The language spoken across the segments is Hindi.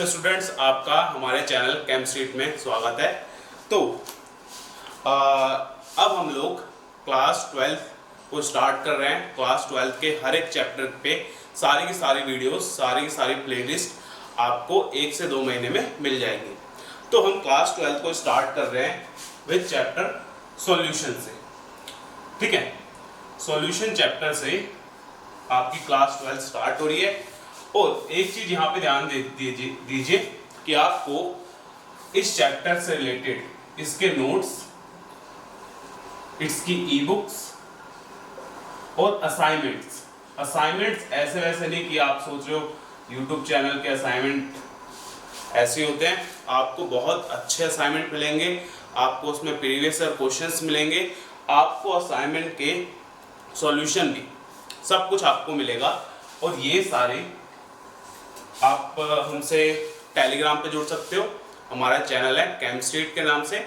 तो स्टूडेंट्स, आपका हमारे चैनल केमस्ट्रीट में स्वागत है। तो अब हम लोग क्लास 12 को स्टार्ट कर रहे हैं। क्लास 12 के हर एक चैप्टर पे सारी की सारी वीडियोस, सारी की सारी प्लेलिस्ट आपको 1 से 2 महीने में मिल जाएंगी। तो हम क्लास 12 को स्टार्ट कर रहे हैं विद चैप्टर सॉल्यूशन से। ठीक है, सॉल्यूशन चैप्टर से आपकी क्लास 12 स्टार्ट हो रही है। और एक चीज यहाँ पे ध्यान दीजिए कि आपको इस चैप्टर से रिलेटेड इसके नोट्स, इसकी ई बुक्स और असाइनमेंट्स ऐसे वैसे नहीं कि आप सोच रहे हो यूट्यूब चैनल के असाइनमेंट ऐसे होते हैं। आपको बहुत अच्छे असाइनमेंट मिलेंगे, आपको उसमें प्रीवियस ईयर क्वेश्चंस मिलेंगे, आपको असाइनमेंट के सॉल्यूशन भी सब कुछ आपको मिलेगा। और ये सारे आप हमसे टेलीग्राम पे जुड़ सकते हो, हमारा चैनल है केमस्ट्रीट के नाम से।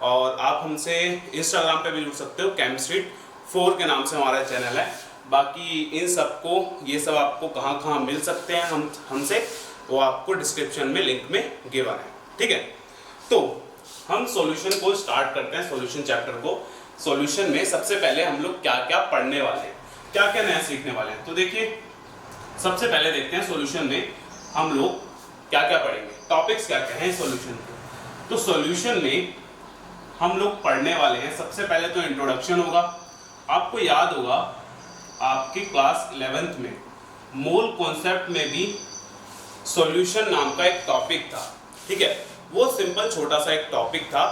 और आप हमसे इंस्टाग्राम पे भी जुड़ सकते हो, केमस्ट्रीट 4 के नाम से हमारा चैनल है। बाकी इन सबको, ये सब आपको कहाँ कहाँ मिल सकते हैं हमसे, वो आपको डिस्क्रिप्शन में लिंक में गिवन है। ठीक है, तो हम सॉल्यूशन को स्टार्ट करते हैं, सॉल्यूशन चैप्टर को। सॉल्यूशन में सबसे पहले हम लोग क्या क्या पढ़ने वाले हैं, क्या क्या नया सीखने वाले हैं। तो देखिए, सबसे पहले देखते हैं सॉल्यूशन में हम लोग क्या क्या पढ़ेंगे, टॉपिक्स क्या क्या हैं सॉल्यूशन के। तो सॉल्यूशन में हम लोग पढ़ने वाले हैं, सबसे पहले तो इंट्रोडक्शन होगा। आपको याद होगा आपकी क्लास 11th में मोल कॉन्सेप्ट में भी सॉल्यूशन नाम का एक टॉपिक था। ठीक है, वो सिंपल छोटा सा एक टॉपिक था।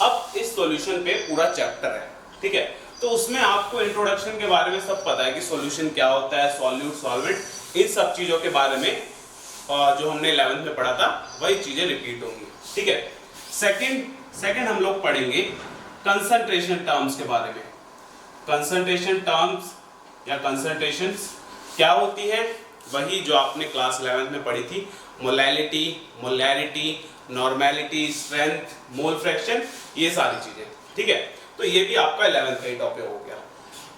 अब इस सॉल्यूशन पे पूरा चैप्टर है। ठीक है, तो उसमें आपको इंट्रोडक्शन के बारे में सब पता है कि सॉल्यूशन क्या होता है, सॉल्यूट, सॉल्वेंट, इन सब चीजों के बारे में जो हमने 11th में पढ़ा था वही चीजें रिपीट होंगी। ठीक है, सेकंड हम लोग पढ़ेंगे कंसंट्रेशन टर्म्स के बारे में। कंसंट्रेशन टर्म्स या कंसंट्रेशंस क्या होती है, वही जो आपने क्लास 11th में पढ़ी थी, molality, molarity, normality, strength, mole fraction, ये सारी चीजें। ठीक है, तो ये भी आपका 11th का ही टॉपिक हो गया।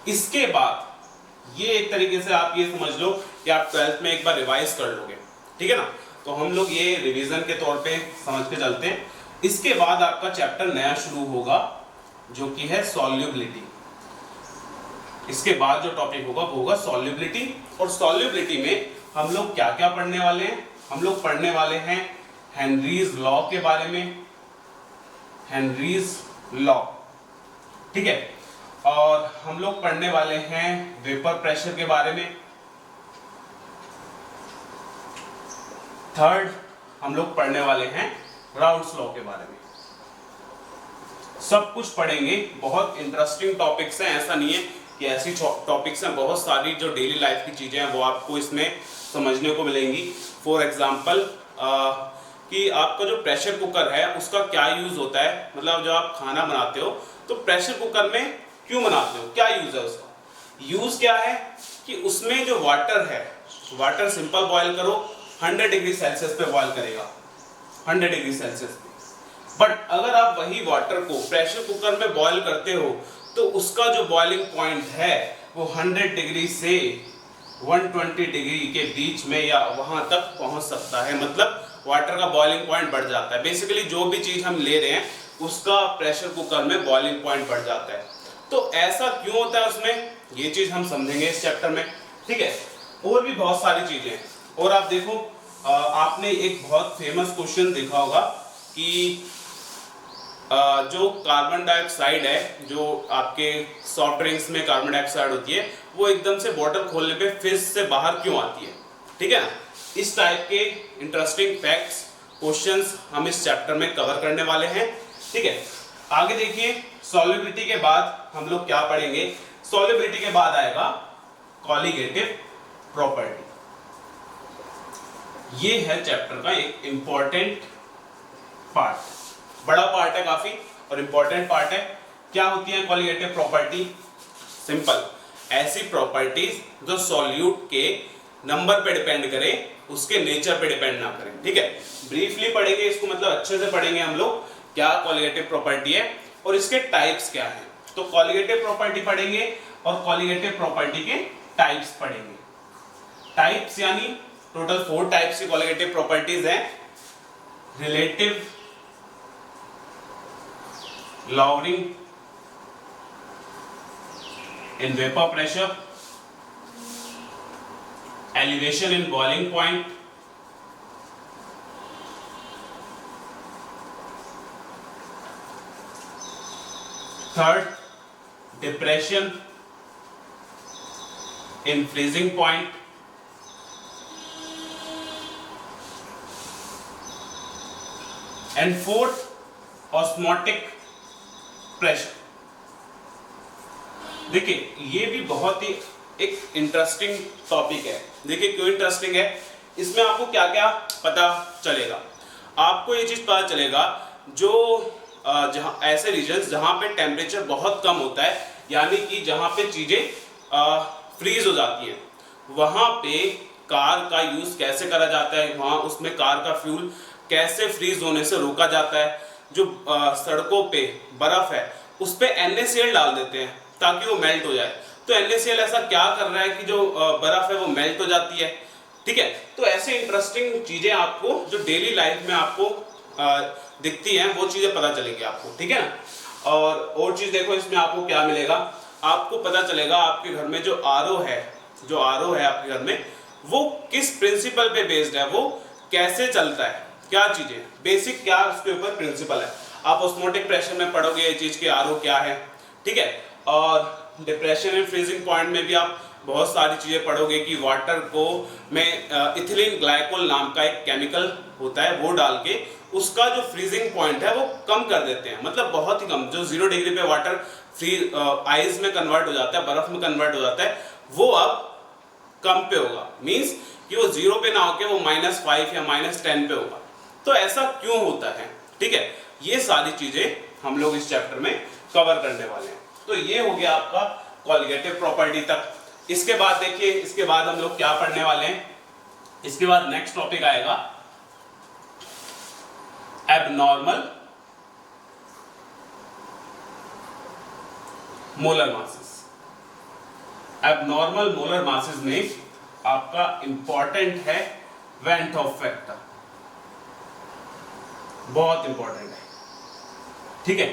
इसके बाद ये एक तरीके से आप ये समझ लो कि आप 12th में एक बार रिवाइज कर लोगे। ठीक है ना, तो हम लोग ये रिवीजन के तौर पे समझ के चलते हैं। इसके बाद आपका चैप्टर नया शुरू होगा जो कि है सॉल्युबिलिटी। इसके बाद जो टॉपिक होगा वो होगा सॉल्युबिलिटी। और सॉल्युबिलिटी में हम लोग क्या क्या पढ़ने वाले हैं, हम लोग पढ़ने वाले हैं हेनरीज लॉ के बारे में, हेनरीज लॉ। ठीक है, और हम लोग पढ़ने वाले हैं वेपर प्रेशर के बारे में। थर्ड हम लोग पढ़ने वाले हैं राउल्ट्स लॉ के बारे में। सब कुछ पढ़ेंगे, बहुत इंटरेस्टिंग टॉपिक्स हैं। ऐसा नहीं है कि ऐसी टॉपिक्स हैं, बहुत सारी जो डेली लाइफ की चीजें हैं वो आपको इसमें समझने को मिलेंगी। फॉर एग्जांपल कि आपका जो प्रेशर कुकर है उसका क्या यूज होता है, मतलब जब आप खाना बनाते हो तो प्रेशर कुकर में क्यों बनाते हो, क्या यूज है उसका। यूज क्या है कि उसमें जो वाटर है, वाटर सिंपल बॉयल करो, 100 डिग्री सेल्सियस पे बॉयल करेगा, 100 डिग्री सेल्सियस पे। बट अगर आप वही वाटर को प्रेशर कुकर में बॉयल करते हो तो उसका जो बॉइलिंग पॉइंट है वो 100 डिग्री से 120 डिग्री के बीच में या वहां तक पहुंच सकता है। मतलब वाटर का बॉइलिंग पॉइंट बढ़ जाता है। बेसिकली जो भी चीज हम ले रहे हैं उसका प्रेशर कुकर में बॉइलिंग पॉइंट बढ़ जाता है। तो ऐसा क्यों होता है उसमें, ये चीज हम समझेंगे इस चैप्टर में। ठीक है, और भी बहुत सारी चीजें। और आप देखो, आपने एक बहुत फेमस क्वेश्चन देखा होगा कि जो कार्बन डाइऑक्साइड है, जो आपके सॉफ्ट ड्रिंक्स में कार्बन डाइऑक्साइड होती है, वो एकदम से बॉटल खोलने पे फिश से बाहर क्यों आती है। ठीक है ना, इस टाइप के इंटरेस्टिंग फैक्ट्स, क्वेश्चंस हम इस चैप्टर में कवर करने वाले हैं। ठीक है, आगे देखिए, सॉल्युबिलिटी के बाद हम लोग क्या पढ़ेंगे। सॉल्युबिलिटी के बाद आएगा कॉलिगेटिव प्रॉपर्टी। ये है चैप्टर का एक इंपॉर्टेंट पार्ट, बड़ा पार्ट है काफी और इंपॉर्टेंट पार्ट है। क्या होती है कॉलिगेटिव प्रॉपर्टी? सिंपल, ऐसी प्रॉपर्टीज जो सॉल्यूट के नंबर पे डिपेंड करे, उसके नेचर पे डिपेंड ना करें। ठीक है, ब्रीफली पढ़ेंगे इसको, मतलब अच्छे से पढ़ेंगे हम लोग क्या कॉलिगेटिव प्रॉपर्टी है और इसके टाइप्स क्या हैं। तो कॉलिगेटिव प्रॉपर्टी पढ़ेंगे और कॉलिगेटिव प्रॉपर्टी के टाइप्स पढ़ेंगे। टाइप्स यानी टोटल 4 टाइप्स की कॉलिगेटिव प्रॉपर्टीज हैं। relative lowering in vapor pressure, elevation in boiling point, third, depression in freezing point, and fourth, osmotic pressure. देखिए ये भी बहुत ही एक इंटरेस्टिंग टॉपिक है। देखिए क्यों इंटरेस्टिंग है, इसमें आपको क्या क्या पता चलेगा। आपको ये चीज पता चलेगा जो जहाँ ऐसे रीजन्स जहाँ पे टेम्परेचर बहुत कम होता है, यानी कि जहाँ पे चीजें फ्रीज हो जाती हैं, वहाँ पे कार का यूज कैसे करा जाता है, वहाँ उसमें कार का फ्यूल कैसे फ्रीज होने से रोका जाता है। जो सड़कों पे बर्फ है उस पे NaCl डाल देते हैं ताकि वो मेल्ट हो जाए। तो NaCl ऐसा क्या कर रहा है कि जो बर्फ है वो मेल्ट हो जाती है। ठीक है, तो ऐसे इंटरेस्टिंग चीजें आपको जो डेली लाइफ में आपको दिखती हैं वो चीजें पता चलेगी आपको। ठीक है ना। और चीज देखो इसमें आपको क्या मिलेगा, आपको पता चलेगा आपके घर में जो आरओ है, जो आरओ है आपके घर में, वो किस प्रिंसिपल पे बेस्ड है, वो कैसे चलता है, क्या चीजें बेसिक क्या उसके ऊपर प्रिंसिपल है। आप ऑस्मोटिक प्रेशर में पढ़ोगे ये चीज के आरओ क्या है। ठीक है, और डिप्रेशन एंड फ्रीजिंग पॉइंट में भी आप बहुत सारी चीजें पढ़ोगे कि वाटर को में इथिलीन ग्लाइकोल नाम का एक केमिकल होता है, वो डाल के उसका जो फ्रीजिंग पॉइंट है वो कम कर देते हैं, मतलब बहुत ही कम। जो 0 डिग्री पे वाटर फ्री आइस में कन्वर्ट हो जाता है, बर्फ में कन्वर्ट हो जाता है, वो अब कम पे होगा। मींस कि वो 0 पे ना होके वो -5 या -10 पे होगा। तो ऐसा क्यों होता है, ठीक है, ये सारी चीजें हम लोग इस चैप्टर में कवर करने वाले हैं। तो ये हो गया आपका कॉलिगेटिव प्रॉपर्टी तक। इसके बाद देखिए, इसके बाद हम लोग क्या पढ़ने वाले हैं, इसके बाद नेक्स्ट टॉपिक आएगा abnormal molar masses. Abnormal molar masses में आपका इंपॉर्टेंट है वेंट ऑफ फैक्टर, बहुत इंपॉर्टेंट है। ठीक है,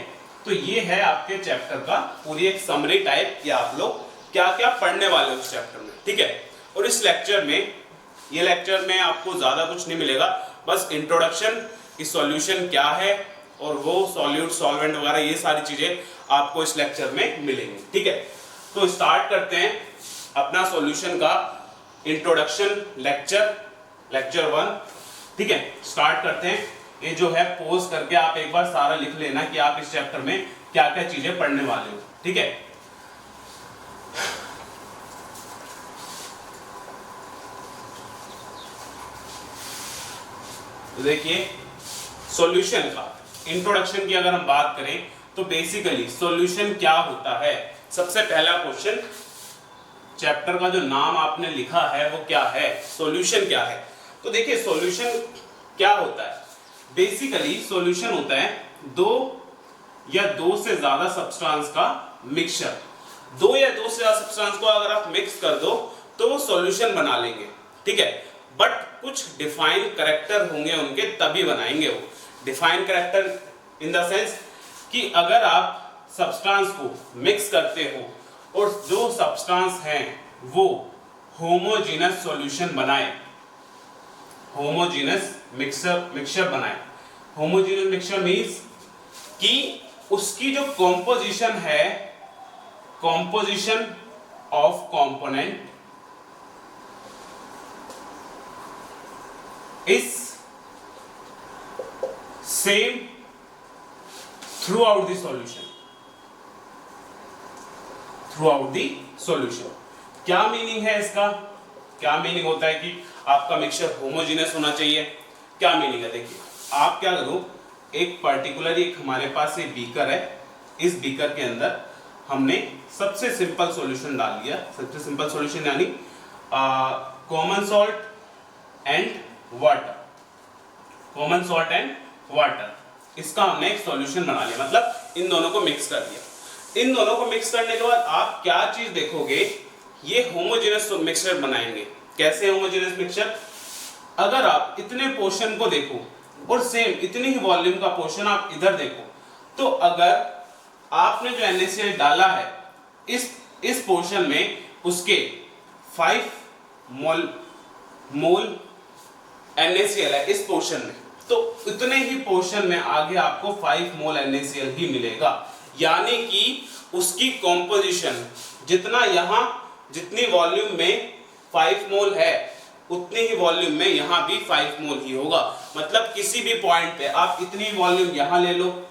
तो ये है आपके चैप्टर का पूरी एक समरी टाइप कि आप लोग क्या क्या पढ़ने वाले हो इस चैप्टर में। ठीक है, और इस लेक्चर में, ये लेक्चर में आपको ज्यादा कुछ नहीं मिलेगा, बस इंट्रोडक्शन कि सॉल्यूशन क्या है और वो सॉल्यूट सॉल्वेंट वगैरह ये सारी चीजें आपको इस लेक्चर में मिलेंगी। ठीक है, तो स्टार्ट करते हैं अपना सॉल्यूशन का इंट्रोडक्शन लेक्चर 1। ठीक है, स्टार्ट करते हैं। ये जो है पोज करके आप एक बार सारा लिख लेना कि आप इस चैप्टर में क्या क्या चीजें पढ़ने वाले हो। ठीक है, तो देखिए सॉल्यूशन का इंट्रोडक्शन की अगर हम बात करें तो बेसिकली सॉल्यूशन क्या होता है। सबसे पहला क्वेश्चन, चैप्टर का जो नाम आपने लिखा है वो क्या है, सॉल्यूशन क्या है। तो देखिए सॉल्यूशन क्या होता है, बेसिकली सॉल्यूशन होता है दो या दो से ज्यादा सब्सटेंस का मिक्सचर। दो या दो से ज्यादा सब्सटेंस को अगर आप मिक्स कर दो तो वो सॉल्यूशन बना लेंगे। ठीक है, बट कुछ डिफाइन कैरेक्टर होंगे उनके, तभी बनाएंगे वो। Define character in the sense कि अगर आप सब्सटेंस को मिक्स करते हो और जो सब्सटेंस हैं वो होमोजेनस सॉल्यूशन बनाए, होमोजेनस मिक्सचर बनाए। होमोजेनस मिक्सचर मींस कि उसकी जो कॉम्पोजिशन है, composition of component is same through out the solution. Through out the solution क्या मीनिंग है इसका, क्या मीनिंग होता है कि आपका मिक्सचर होमोजेनस होना चाहिए। क्या मीनिंग है, देखिए आप क्या करो, एक पर्टिकुलर एक हमारे पास एक बीकर है, इस बीकर के अंदर हमने सबसे सिंपल सॉल्यूशन डाल दिया। सबसे सिंपल सॉल्यूशन यानी common salt and water, common salt and water, इसका हमने एक सॉल्यूशन बना लिया, मतलब इन दोनों को मिक्स कर दिया। इन दोनों को मिक्स करने के बाद आप क्या चीज देखोगे, ये होमोजेनस मिक्सचर बनाएंगे। कैसे होमोजेनस मिक्सचर, अगर आप इतने पोर्शन को देखो, और सेम इतनी ही वॉल्यूम का पोर्शन आप इधर देखो, तो अगर आपने जो NaCl डाला है इस पोर्शन में, उसके 5 मोल NaCl है इस पोर्शन में, तो इतने ही पोर्शन में आगे आपको 5 मोल NaCl ही मिलेगा। यानी कि उसकी कॉम्पोजिशन जितना यहां, जितनी वॉल्यूम में 5 मोल है उतनी ही वॉल्यूम में यहां भी 5 मोल ही होगा। मतलब किसी भी पॉइंट पे आप इतनी वॉल्यूम यहां ले लो,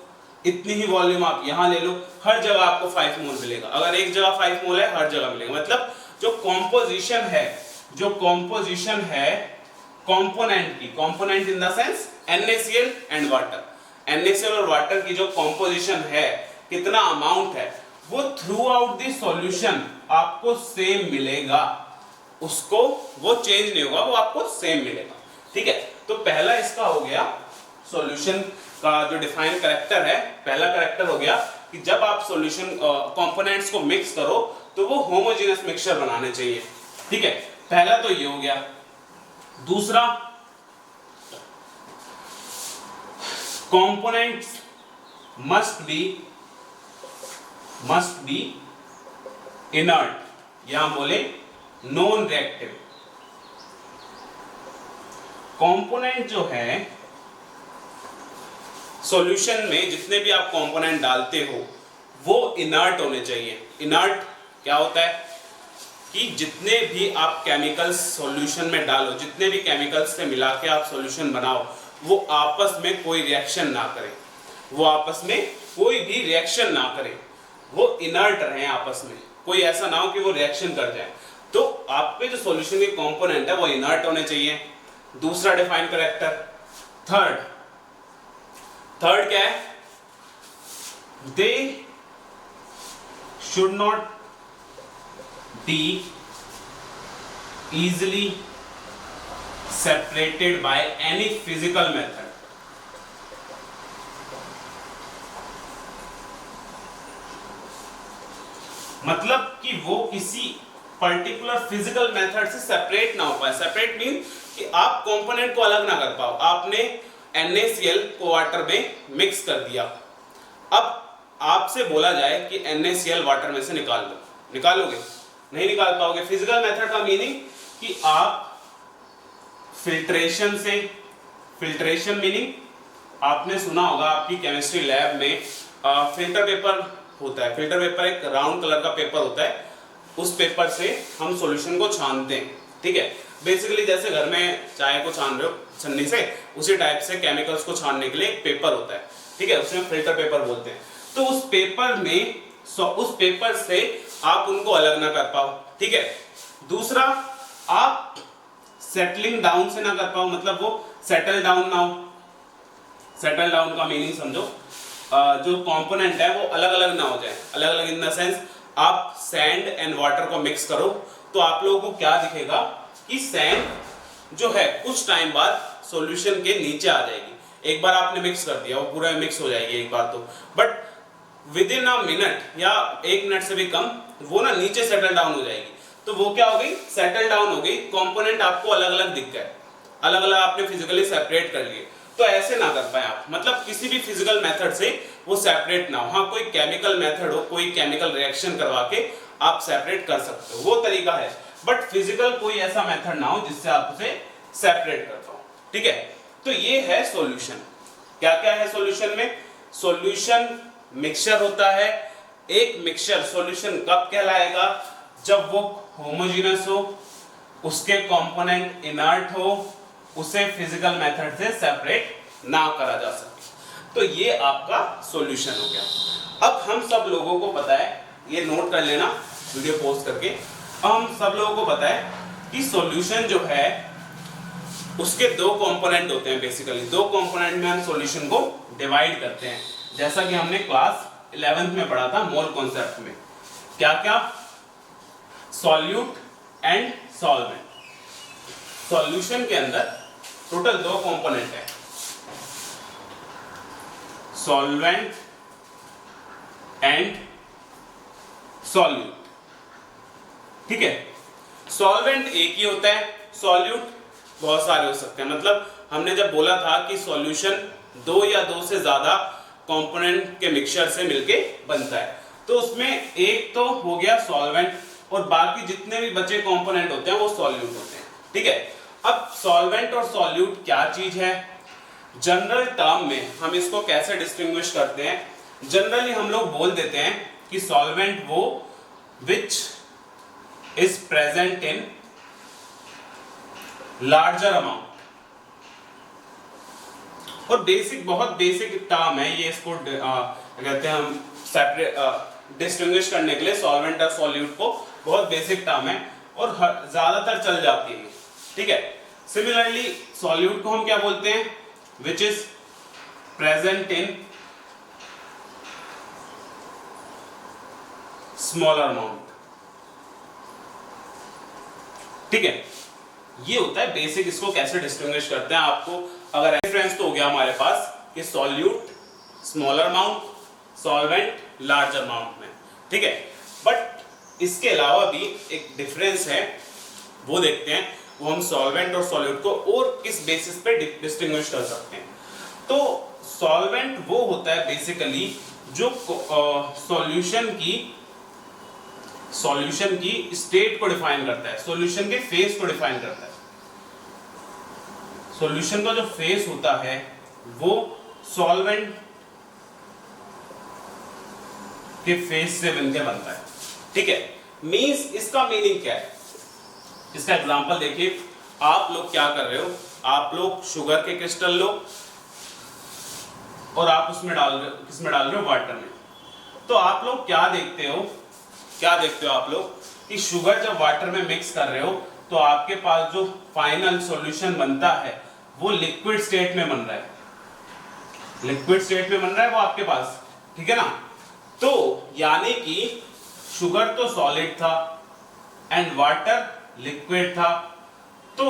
इतनी ही वॉल्यूम आप यहां ले लो, हर जगह आपको 5 मोल मिलेगा। अगर एक जगह 5 मोल है हर जगह मिलेगा। मतलब जो कॉम्पोजिशन है कंपोनेंट की, component in the sense NaCl and water, NaCl और वाटर की जो कॉम्पोजिशन है, कितना अमाउंट है, वो थ्रू आउट द सॉल्यूशन आपको सेम मिलेगा। उसको वो चेंज नहीं होगा, वो आपको सेम मिलेगा। ठीक है, तो पहला इसका हो गया सॉल्यूशन का जो डिफाइन कैरेक्टर है। पहला कैरेक्टर हो गया कि जब आप सॉल्यूशन कंपोनेंट्स को मिक्स करो तो वो होमोजेनियस मिक्सचर बनाने चाहिए। ठीक है, पहला तो ये हो गया। दूसरा, कंपोनेंट्स मस्ट बी इनर्ट, यहां बोले नॉन रिएक्टिव। कंपोनेंट जो है सॉल्यूशन में, जितने भी आप कंपोनेंट डालते हो वो इनर्ट होने चाहिए। इनर्ट क्या होता है कि जितने भी आप केमिकल्स सॉल्यूशन में डालो, जितने भी केमिकल्स से मिला के आप सॉल्यूशन बनाओ, वो आपस में कोई रिएक्शन ना करें, वो आपस में कोई भी रिएक्शन ना करें, वो इनर्ट रहें आपस में, कोई ऐसा ना हो कि वो रिएक्शन कर जाए। तो आपके जो सॉल्यूशन के कंपोनेंट है वो इनर्ट होने चाहिए। दूसरा डिफाइन कैरेक्टर। थर्ड क्या है? They should not be easily separated by any physical method। मतलब कि वो किसी पर्टिकुलर फिजिकल मेथड से सेपरेट ना हो पाए। सेपरेट मीन कि आप कंपोनेंट को अलग ना कर पाओ। आपने NaCl को वाटर में मिक्स कर दिया, अब आपसे बोला जाए कि NaCl वाटर में से निकाल लो, निकालोगे? नहीं निकाल पाओगे। फिजिकल मेथड का मीनिंग कि आप फिल्ट्रेशन से, फिल्ट्रेशन मीनिंग आपने सुना होगा आपकी केमिस्ट्री लैब में फिल्टर पेपर होता है। फिल्टर पेपर एक राउंड कलर का पेपर होता है, उस पेपर से हम सॉल्यूशन को छानते हैं। ठीक है, बेसिकली जैसे घर में चाय को छान रहे हो छन्नी से, उसी टाइप से केमिकल्स को छानने के लिए एक पेपर होता है। ठीक है, उसमें फिल्टर पेपर बोलते हैं। तो उस पेपर में, उस पेपर से आप उनको अलग ना कर पाओ। ठीक है। दूसरा, आप सेटलिंग डाउन से ना कर पाओ, मतलब वो सेटल डाउन ना हो। सेटल डाउन का मीनिंग समझो, जो कंपोनेंट है वो अलग अलग ना हो जाए। अलग अलग इन द सेंस, आप सैंड एंड वाटर को मिक्स करो तो आप लोगों को क्या दिखेगा कि सैंड जो है कुछ टाइम बाद सॉल्यूशन के नीचे आ जाएगी। एक बार आपने मिक्स कर दिया, वो पूरा मिक्स हो जाएगी एक बार तो, but with in a minute या 1 मिनट से भी कम वो ना नीचे सेटल डाउन हो जाएगी। तो वो क्या हो गई? सेटल डाउन हो गई। कंपोनेंट आपको अलग अलग दिख गए, अलग अलग आपने फिजिकली सेपरेट कर लिए। तो ऐसे ना कर पाए आप, मतलब किसी भी फिजिकल मेथड से वो सेपरेट ना हो। हाँ, कोई केमिकल मेथड हो, कोई केमिकल रिएक्शन करवा के आप सेपरेट कर सकते हो, वो तरीका है। बट फिजिकल कोई ऐसा मेथड ना हो जिससे आप उसे सेपरेट कर पाओ। ठीक है, तो ये है सॉल्यूशन। क्या क्या है सॉल्यूशन में? सॉल्यूशन मिक्सचर होता है। एक मिक्सचर सॉल्यूशन कब कहलाएगा? जब वो होमोजेनस हो, उसके कंपोनेंट इनर्ट हो, उसे फिजिकल मेथड से सेपरेट ना करा जा सके। तो ये आपका सॉल्यूशन हो गया। अब हम सब लोगों को पता है, ये नोट कर लेना वीडियो पोस्ट करके, हम सब लोगों को पता है कि सॉल्यूशन जो है उसके 2 कंपोनेंट होते हैं। बेसिकली 2 कंपोनेंट में हम सॉल्यूशन को डिवाइड करते हैं, जैसा कि हमने क्लास 11th में पढ़ा था मोल कॉन्सेप्ट में। क्या क्या? Solute and solvent. सॉल्यूशन के अंदर टोटल 2 कंपोनेंट है, सॉल्वेंट एंड सॉल्यूट। ठीक है, सॉल्वेंट एक ही होता है, सॉल्यूट बहुत सारे हो सकते हैं। मतलब हमने जब बोला था कि सॉल्यूशन दो या दो से ज्यादा कंपोनेंट के मिक्सचर से मिलके बनता है, तो उसमें एक तो हो गया सॉल्वेंट और बाकी जितने भी बचे कंपोनेंट होते हैं वो सॉल्यूट होते हैं। ठीक है, अब सॉल्वेंट और सॉल्यूट क्या चीज है? जनरल टर्म में हम इसको कैसे डिस्टिंग्विश करते हैं? जनरली हम लोग बोल देते हैं कि सॉल्वेंट वो which is present in larger amount. और बहुत बेसिक टर्म है ये, इसको कहते हैं हम सेपरेट डिस्टिंग्विश करने के लिए सॉल्वेंट और सॉल्यूट को, बहुत बेसिक टर्म है और ज्यादातर चल जाती है। ठीक है, सिमिलरली सॉल्यूट को हम क्या बोलते हैं? Which is present in smaller amount. ठीक है, ये होता है बेसिक, इसको कैसे डिस्टिंग्विश करते हैं। आपको अगर रेफरेंस तो हो गया हमारे पास कि solute smaller amount, solvent larger amount में। ठीक है, बट इसके अलावा भी एक डिफरेंस है, वो देखते हैं। वो हम सॉल्वेंट और सॉल्यूट को और किस बेसिस पे डिस्टिंग्विश कर सकते हैं। तो सॉल्वेंट वो होता है बेसिकली जो सॉल्यूशन की स्टेट को डिफाइन करता है, सॉल्यूशन के फेस को डिफाइन करता है। सॉल्यूशन का जो फेस होता है वो सॉल्वेंट के फेस से बनके बनता है। ठीक है, मींस इसका मीनिंग क्या है? इसका एग्जांपल देखिए, आप लोग क्या कर रहे हो? आप लोग शुगर के क्रिस्टल लो और आप उसमें किसमें डाल रहे हो? वाटर में। तो आप लोग क्या देखते हो आप लोग कि शुगर जब वाटर में मिक्स कर रहे हो तो आपके पास जो फाइनल सॉल्यूशन बनता है वो लिक्विड स्टेट में बन रहा है, लिक्विड स्टेट में बन रहा है वो आपके पास। ठीक है ना? तो यानी कि शुगर तो सॉलिड था एंड वाटर लिक्विड था। तो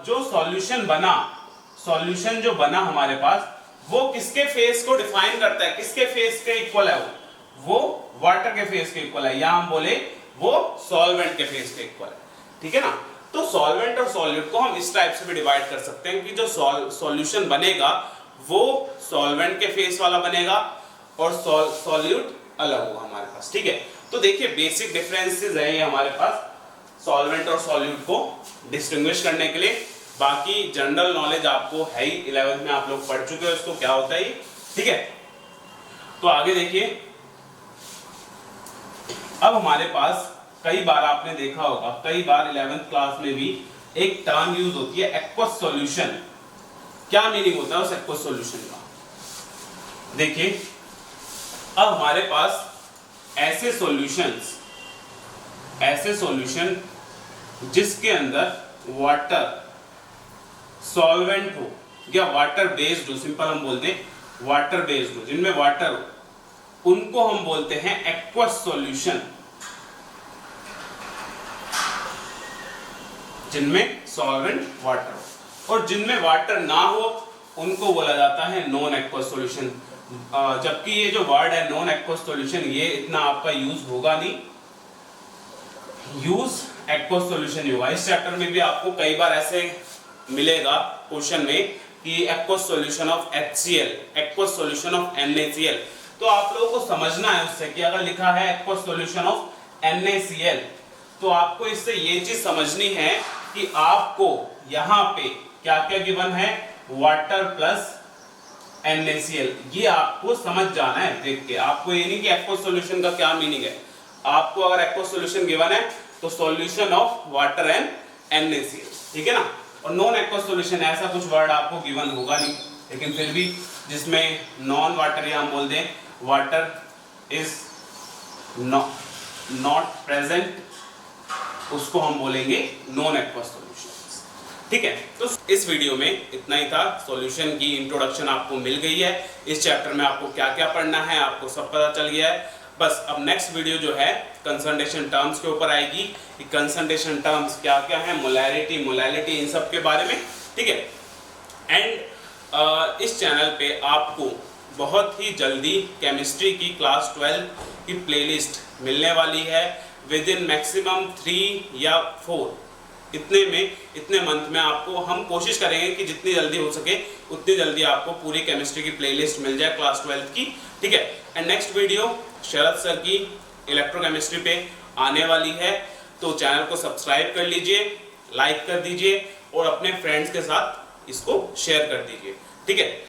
जो सॉल्यूशन जो बना हमारे पास वो किसके फेस को डिफाइन करता है? किसके फेस के इक्वल है? वो वाटर के फेस के इक्वल है, या हम बोले वो सॉल्वेंट के फेस के इक्वल है। ठीक है ना? तो सॉल्वेंट और सॉल्यूट को हम इस टाइप से भी डिवाइड कर सकते हैं कि जो सॉल्यूशन बनेगा वो सॉल्वेंट के फेस वाला बनेगा और सॉल्यूट अलग होगा हमारे पास। ठीक है, तो देखिए बेसिक डिफरेंसेस है ये हमारे पास सॉल्वेंट और सॉल्यूट को डिस्टिंग्विश करने के लिए। बाकी जनरल नॉलेज आपको है ही, 11th में आप लोग पढ़ चुके हो इसको, क्या होता है ये। ठीक है, तो आगे देखिए, अब हमारे पास कई बार आपने देखा होगा, कई बार 11th क्लास में भी एक टर्म यूज होती है एक्वस सॉल्यूशन। क्या मीनिंग होता है उस एक्वस सॉल्यूशन का? देखिए, अब हमारे पास ऐसे सॉल्यूशन जिसके अंदर वाटर सॉल्वेंट हो या वाटर बेस्ड हो, सिंपल हम बोलते हैं वाटर बेस्ड हो, जिनमें वाटर हो, उनको हम बोलते हैं एक्वस सॉल्यूशन। जिनमें सॉल्वेंट वाटर हो और जिनमें वाटर ना हो उनको बोला जाता है नॉन एक्वस सॉल्यूशन। जबकि ये जो वर्ड है नॉन एक्वस सॉल्यूशन, ये इतना आपका यूज होगा नहीं, यूज एक्वस सॉल्यूशन ही होगा। इस चैप्टर में भी आपको कई बार ऐसे मिलेगा क्वेश्चन में कि aqueous solution of HCl, aqueous solution of NaCl। तो आप लोगों को समझना है उससे कि अगर लिखा है एक्वस सॉल्यूशन ऑफ NaCl तो आपको इससे ये चीज समझनी है कि आपको यहाँ पे क्या क्या गिवन है, वाटर प्लस NaCl, ये आपको समझ जाना है देख के। आपको ये नहीं कि एक्वस सॉल्यूशन का क्या मीनिंग है, आपको अगर एक्वस सॉल्यूशन गिवन है तो solution of water and NaCl। ठीक है ना? और नॉन एक्वस सॉल्यूशन ऐसा कुछ वर्ड आपको गिवन होगा नहीं, लेकिन फिर भी जिसमें नॉन वाटर या हम बोल दें वाटर इज नॉट प्रेजेंट, उसको हम बोलेंगे नॉन एक्वस सॉल्यूशन। ठीक है, तो इस वीडियो में इतना ही था। सॉल्यूशन की इंट्रोडक्शन आपको मिल गई है, इस चैप्टर में आपको क्या क्या पढ़ना है आपको सब पता चल गया है। बस अब नेक्स्ट वीडियो जो है कंसंट्रेशन टर्म्स के ऊपर आएगी कि कंसंट्रेशन टर्म्स क्या क्या है, मोलैलिटी इन सब के बारे में। ठीक है, एंड इस चैनल पे आपको बहुत ही जल्दी केमिस्ट्री की क्लास 12 की प्लेलिस्ट मिलने वाली है। विद इन मैक्सिमम 3 या 4 इतने मंथ में आपको हम कोशिश करेंगे कि जितनी जल्दी हो सके उतनी जल्दी आपको पूरी केमिस्ट्री की प्लेलिस्ट मिल जाए क्लास 12 की, ठीक है। And next video Sharad sir की इलेक्ट्रोकेमिस्ट्री पे आने वाली है, तो चैनल को सब्सक्राइब कर लीजिए, लाइक कर दीजिए और अपने फ्रेंड्स के साथ इसको शेयर कर दीजिए, ठीक है।